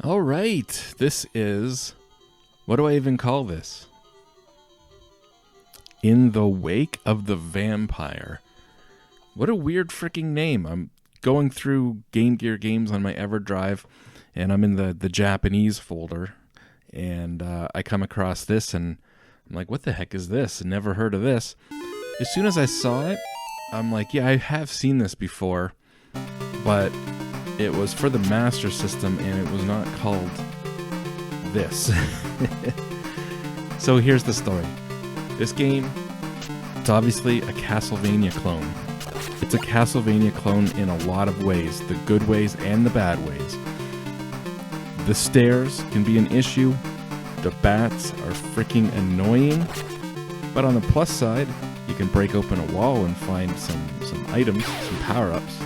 All right, this is, what do I even call this? In the Wake of the Vampire. What a weird freaking name. I'm going through Game Gear games on my EverDrive, and I'm in the Japanese folder, and I come across this, and I'm like, what the heck is this? Never heard of this. As soon as I saw it, I'm like, yeah, I have seen this before, but it was for the Master System, and it was not called this. So here's the story. This game, it's obviously a Castlevania clone. It's a Castlevania clone in a lot of ways, the good ways and the bad ways. The stairs can be an issue. The bats are freaking annoying. But on the plus side, you can break open a wall and find some items, some power-ups.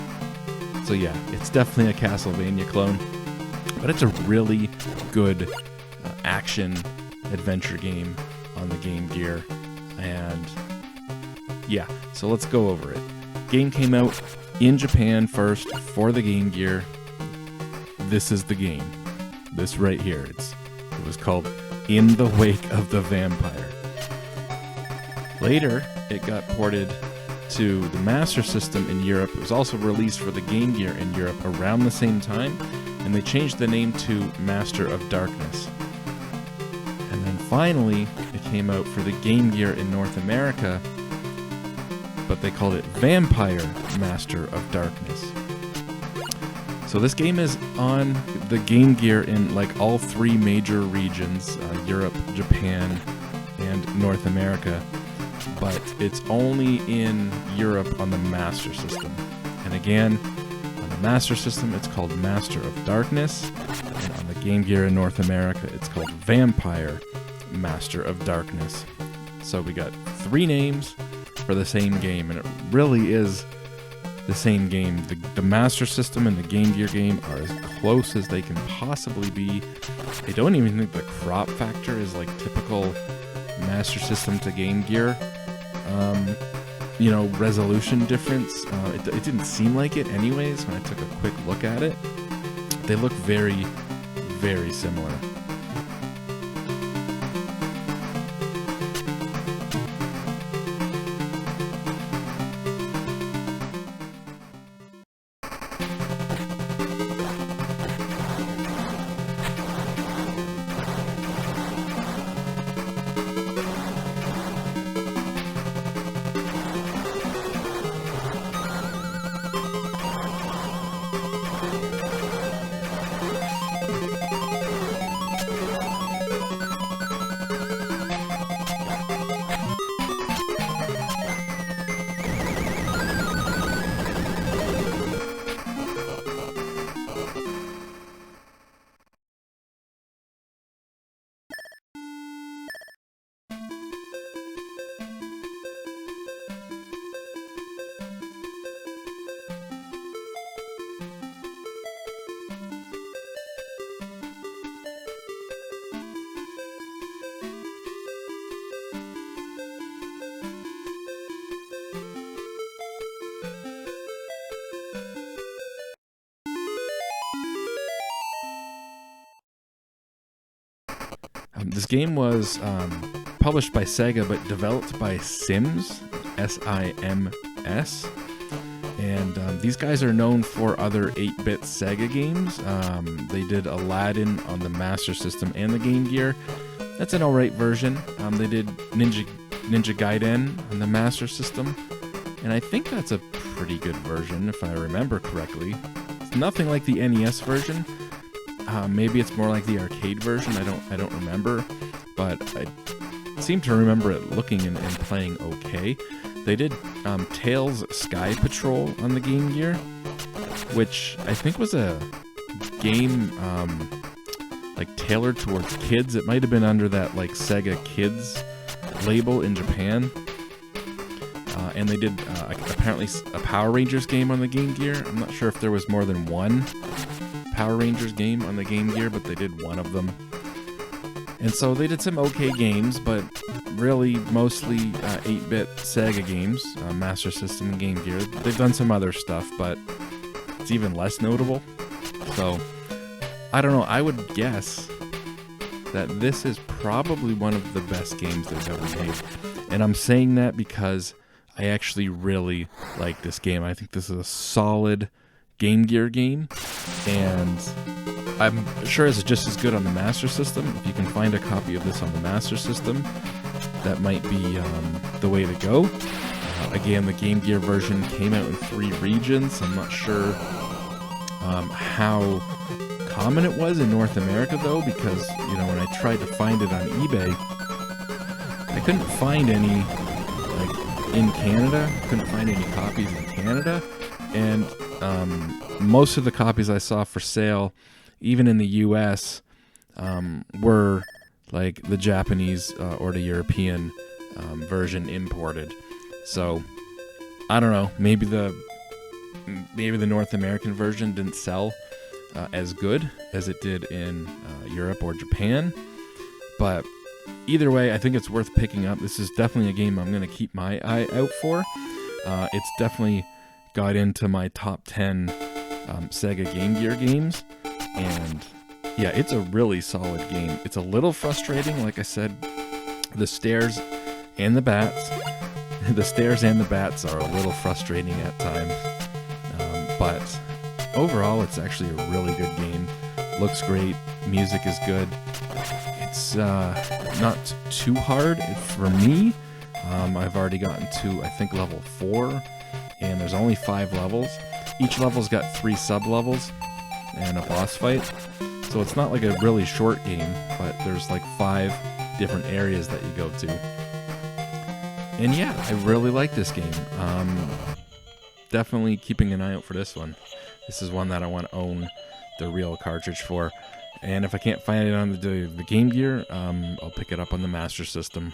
So yeah, it's definitely a Castlevania clone, but it's a really good action adventure game on the Game Gear. And yeah, so let's go over it. Game came out in Japan first for the Game Gear. This is the game. This right here. It was called In the Wake of the Vampire. Later, it got ported to the Master System in Europe. It was also released for the Game Gear in Europe around the same time, and they changed the name to Master of Darkness. And then finally, it came out for the Game Gear in North America, but they called it Vampire Master of Darkness. So this game is on the Game Gear in like all three major regions, Europe, Japan, and North America. But it's only in Europe on the Master System. And again, on the Master System, it's called Master of Darkness. And on the Game Gear in North America, it's called Vampire Master of Darkness. So we got three names for the same game, and it really is the same game. The Master System and the Game Gear game are as close as they can possibly be. I don't even think the crop factor is like typical Master System to Game Gear. Resolution difference. It didn't seem like it anyways when I took a quick look at it. They look very, very similar. This game was published by Sega, but developed by Sims, S-I-M-S. And these guys are known for other 8-bit Sega games. They did Alladin on the Master System and the Game Gear. That's an alright version. They did Ninja Gaiden on the Master System. And I think that's a pretty good version, if I remember correctly. It's nothing like the NES version. Maybe it's more like the arcade version. I don't remember, but I seem to remember it looking and playing okay. They did Tails Sky Patrol on the Game Gear, which I think was a game like tailored towards kids. It might have been under that like Sega Kids label in Japan. And they did apparently a Power Rangers game on the Game Gear. I'm not sure if there was more than one Power Rangers game on the Game Gear, but they did one of them. And so they did some okay games, but really mostly 8-bit Sega games, Master System and Game Gear. They've done some other stuff, but it's even less notable. So I don't know, I would guess that this is probably one of the best games they've ever made. And I'm saying that because I actually really like this game. I think this is a solid Game Gear game, and I'm sure it's just as good on the Master System. If you can find a copy of this on the Master System, that might be the way to go. Again, the Game Gear version came out in 3 regions. I'm not sure how common it was in North America, though, because, you know, when I tried to find it on eBay, I couldn't find any, like, in Canada. Couldn't find any copies in Canada. And most of the copies I saw for sale, even in the US, were like the Japanese or the European version imported. So I don't know, maybe the North American version didn't sell as good as it did in Europe or Japan, but either way, I think it's worth picking up. This is definitely a game I'm going to keep my eye out for. It's definitely got into my top 10 Sega Game Gear games, and yeah, it's a really solid game. It's a little frustrating, like I said, the stairs and the bats are a little frustrating at times, but overall it's actually a really good game. Looks great, music is good. It's not too hard for me. I've already gotten to, I think, level 4, and there's only 5 levels. Each level's got 3 sub-levels and a boss fight, so it's not like a really short game, but there's like 5 different areas that you go to. And yeah, I really like this game. Definitely keeping an eye out for this one. This is one that I want to own the real cartridge for. And if I can't find it on the Game Gear, I'll pick it up on the Master System.